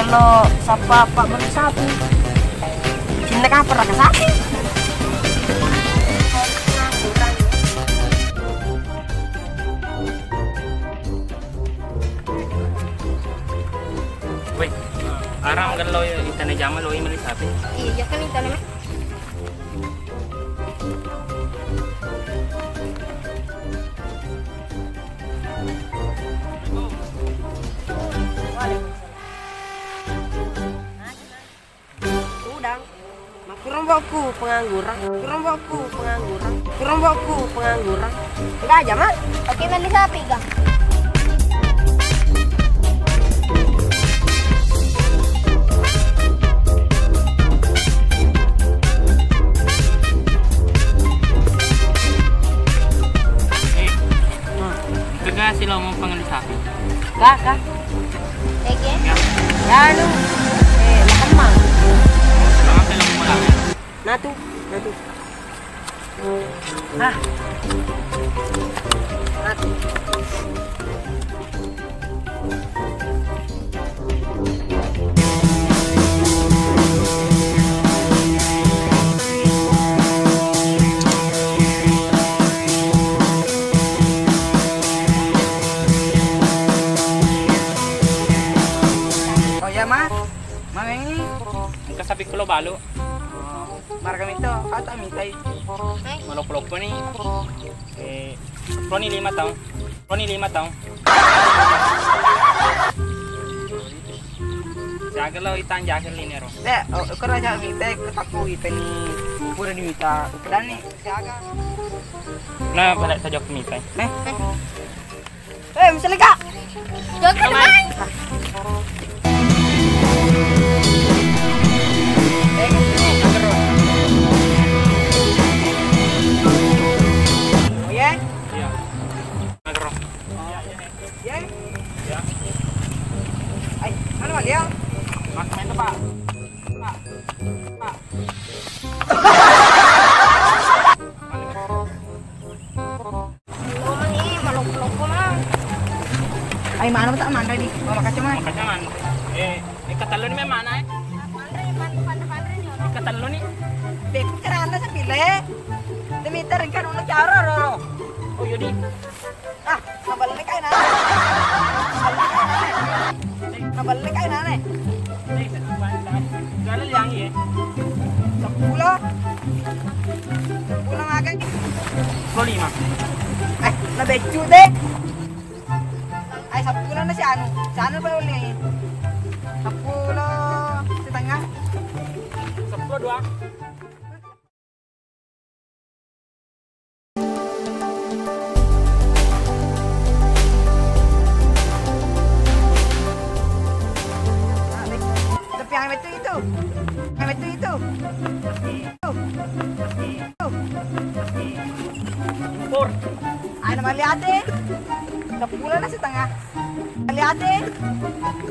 kalau sapa Pak beli sapi. Cinta apa raka sapi? Weh, arang kan lo itane jamal lo beli sapi. Iya kan itane mah. Udang. Kurang baku pengangguran. Enggak aja, Mak. Oke beli sapi gang. Kagak sih lo mau pengen sapi. Kak. Ege. Ya lu. Kemang. Sampai lo mau mulai. Natu. Ah. Natu. Oh ya, Mas. Mang ini Ang sapi ko lo balo. marga minto, kata mintai. Malok-lok po ni. Roni 5 taon. Jaga lo itang jaga linero. Kau raja minta ketaku itu ni pura ni minta. Dan ni siaga. Na balik sa jok mitay. Misalnya kak. Jokan man. Oh ya? Iya. Nagro. Ya. Ya. Ay, ano mali ya? Mas main Pak. Mang ini malok-lok ko mang. Ay, mana ba ta man di? Mama kacaman. Makanya man. Ikatalo ni may mana eh. Pandre ni. Ikatalo ni. Dek kerana sa pile. Demitar kan uno cara roro. Oh yodi. Ah, nabalik kayo na. Nabalik kayo na eh. Galal yang ye. 10. 10 nga kay. 25. Ay, nabechu deh. Ay, 10 na si ano. Si ano pa ulit ngayon? 10 setengah. 10 doang. Tapi yang itu. Yang itu. Por. Ay, naman liate. 10 na setengah. Liate.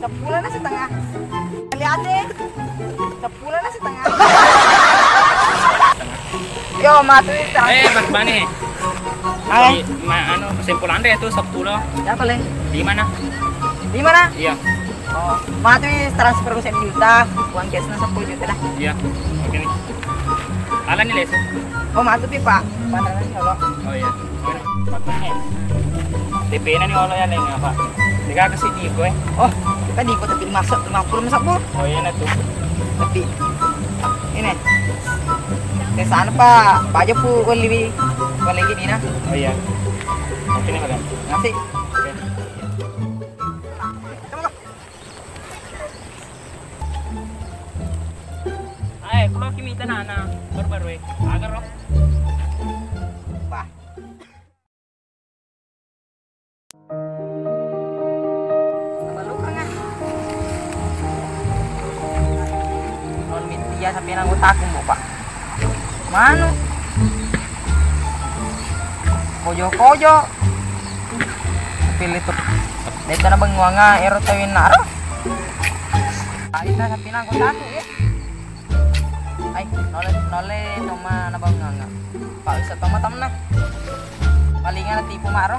10 na setengah. Liate. 10 na setengah. Yo, matu Mas Bani. Ay, Ano, kesimpulan deh itu 10. ya boleh. Di mana? Di mana? Iya. Oh, matu transfer ko 1 juta. Uang cash na 10 juta lah. Iya. Oke nih. Alan nih Les. Oh, matu pi, Pak. Pandangan ni Allah. Oh iya. Patungnya. DP na ni Olo ya leng apa? Diga kasi di ko eh. Oh, tadi ko tapi masuk 50 po. Oh iya na tuh. Tapi ini. Ke sana Pak. Pak aja po wali gini na. Oh iya. Oke nih Magan. Nasi. Oke. Ay, kulo kimita na na. Baru-baru eh. Agar oh. Pak. Ya sabi ng utak mo Pak. Mano? Kojo. Pilih tuh. Dito na bang nga ero tawin na ro? Ay na sabi ng utak ya. Ay, nole toma na bang nga. Pak isa toma tam na. Palingan na tipo maro.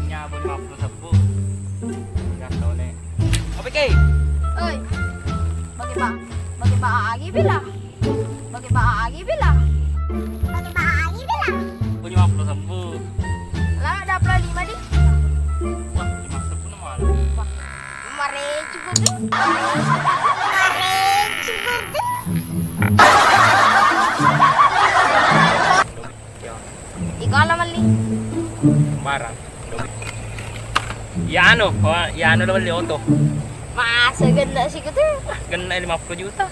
Nyabon 50 sebu. Enggak tahu nih. Oke, Ki. Oi. Bagi Pak Agi bilang. Bagi Pak Agi bilang. Bagi Pak Agi bilang. Punya 50 sebu. Lah ada pula 5 di. Wah, 5 sebu nama. Mare cukup tu. Mare cukup tu. Ikaw lah mali. Barang. Ya anu naman Lyoto. Masa ganda sih tu. Ganda 50 juta.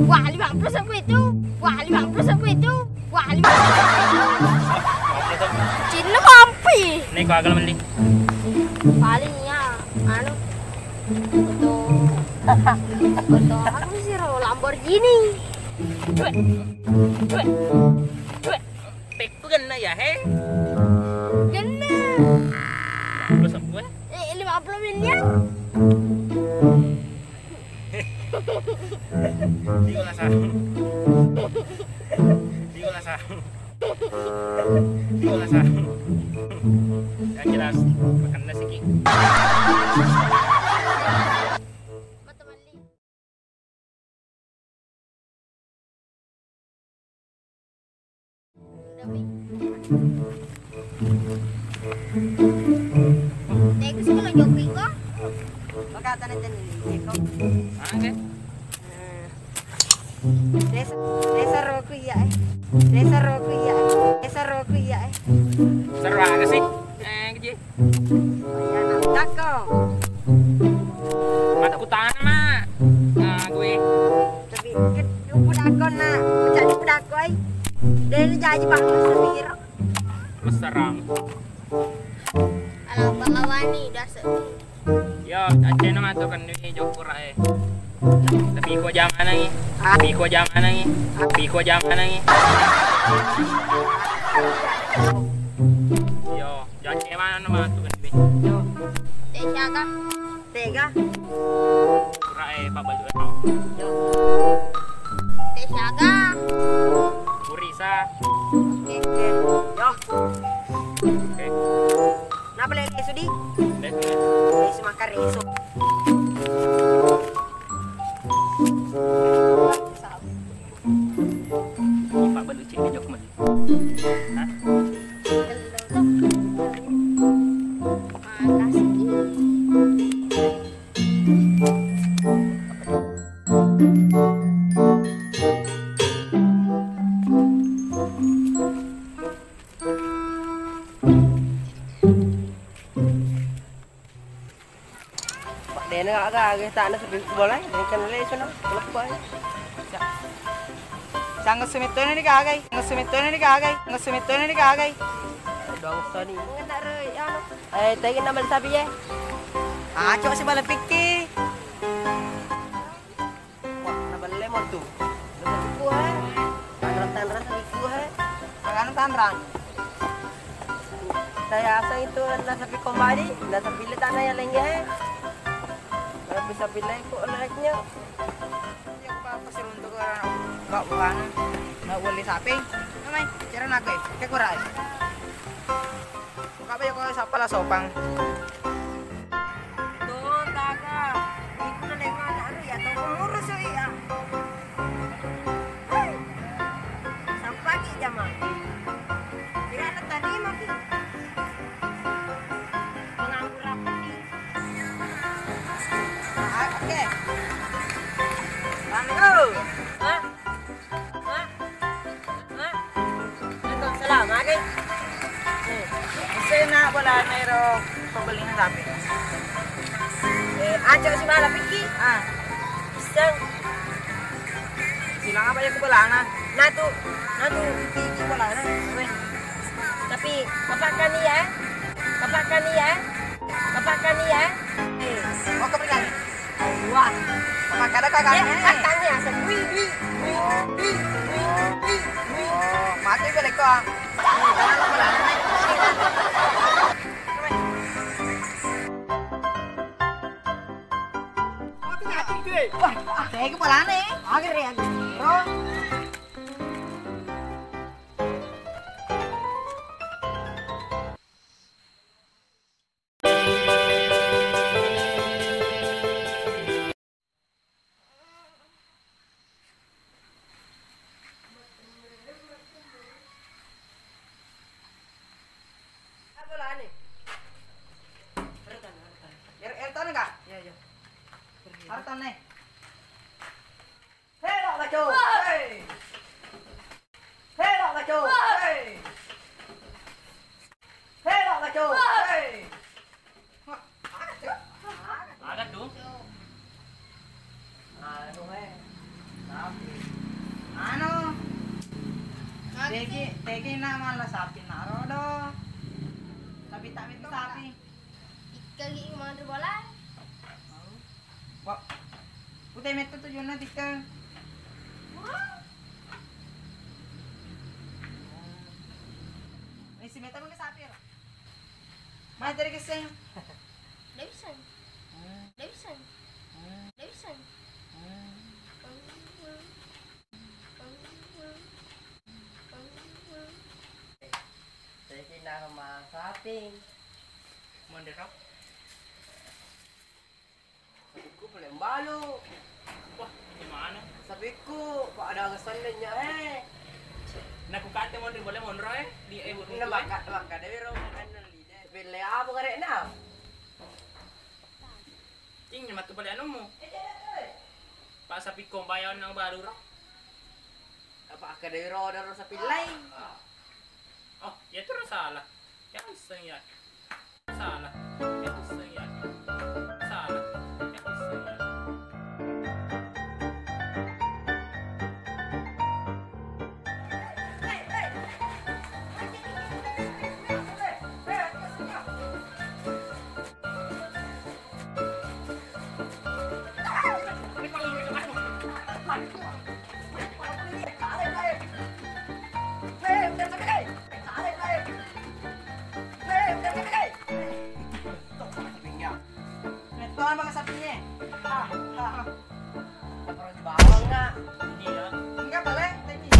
Wah 50 sabu itu. Wah 50 sabu itu. Wah 50 sabu itu. 50 sebu. Cina mampi. Nih kau agak mandi. Palingnya anu foto aku sih Lamborghini. Pek tu ganda ya, he? Ganda. 50 sebu. 50 miliar. Di ko nasa. Yang jelas makan nasi Ki. Mata mali. Teko sih kalau jogging ko. Baka tanan din ikaw. Okay. Desa roku ya eh. Desa roku ya. Desa roku ya eh. Seru agak sih. Keji. Ayan ang dako. Mataku tangan mah. Nah, gue. Tapi yung pudako na. Macam ni pudako ay. Dahil jaji bangun sendiri. Serang. Alah bawani dasar. Yo, aja nama tu kan ni jokur eh. Tapi ko jam mana ni? Yo, jangan mana nama tu kan ni? Yo. Teka ka. Tega. Pura Pak Baju tau. Yo. Teka ka. Purisa. Oke. Yo. Oke. Napa lagi sudi? Let's Reso makan reso. Pak Baju cik jok mah. Hah? Makasih. Để nó gõ ra cái tạ nó sẽ bỏ lấy để cho nó lên cho nó lấp quay. Sang sumito na ni kagay. Dong Sony. Ngana reuy ano. Tagin naman sabi ya. Cok si bala pikki. Wah, nabale mo tu. Nabiku ha. Tanran sabiku ha. Ang tanran. Saya asa itu nasa pikomadi, nasa pilitan na yaling ya. Kalau bisa pilih ko naiknya. Yang papasirunto ko Kak bukan. Nak boleh sapi. Namai, cara nak ke? Ke kurai. Kak bayo ko sa pala sopang. Doon taga. Iko na lang ana ano ya to kumuro so iya. Sampagi jama. Dira na tani maki. Menganggur apa ni? Oke. Manggo. Hah? Salamat kay. Kasi na wala mayroong pabalik ng sapi. Acho si Mala Piki. Isang. Sila nga ba yung kubala na? Natu Piki wala na. Tapi kapakan niya? O kapag wah. Kapag kada kaganya. Katanya, Mati balik ko ah. Jangan lupa lah. Wah, saya kepala nih. Agar ya, bro. Erton enggak? Iya, iya. Erton nih. Hei, Pak Bajo. Hei. Hei, Pak Bajo. Hei. Hei, Pak Bajo. Hei. Ada tuh. Anu, sapi. Anu. Tegi na malah sapi naro do. Sapi tak itu sapi. Kali mandir bola. Wah. Putih metu tujuan na tika. Isi meta mga sapi ra. May dari kasi. Davidson. Davidson. Davidson. Tegi na ma sapi. Mandir kau. Sabiku paling balu. Wah, gimana? Sabiku, pak ada alasan niya Nakukate mo rin boleh monro di buat Ina maka dewi ro ano lide. Bile abo kare na. Ing matu boleh anu mo. Pak sapi ko bayaw ng baru ro. Apa ka dewi ro daro sa pilay. Oh, ya itu salah. Ya usah ya. Salah. Ya usah ya. Salah. Ya usah ya. Ito ang mga sapinya. Ha. Parang di bawang nga. Ini ya. Enggak boleh, thank you.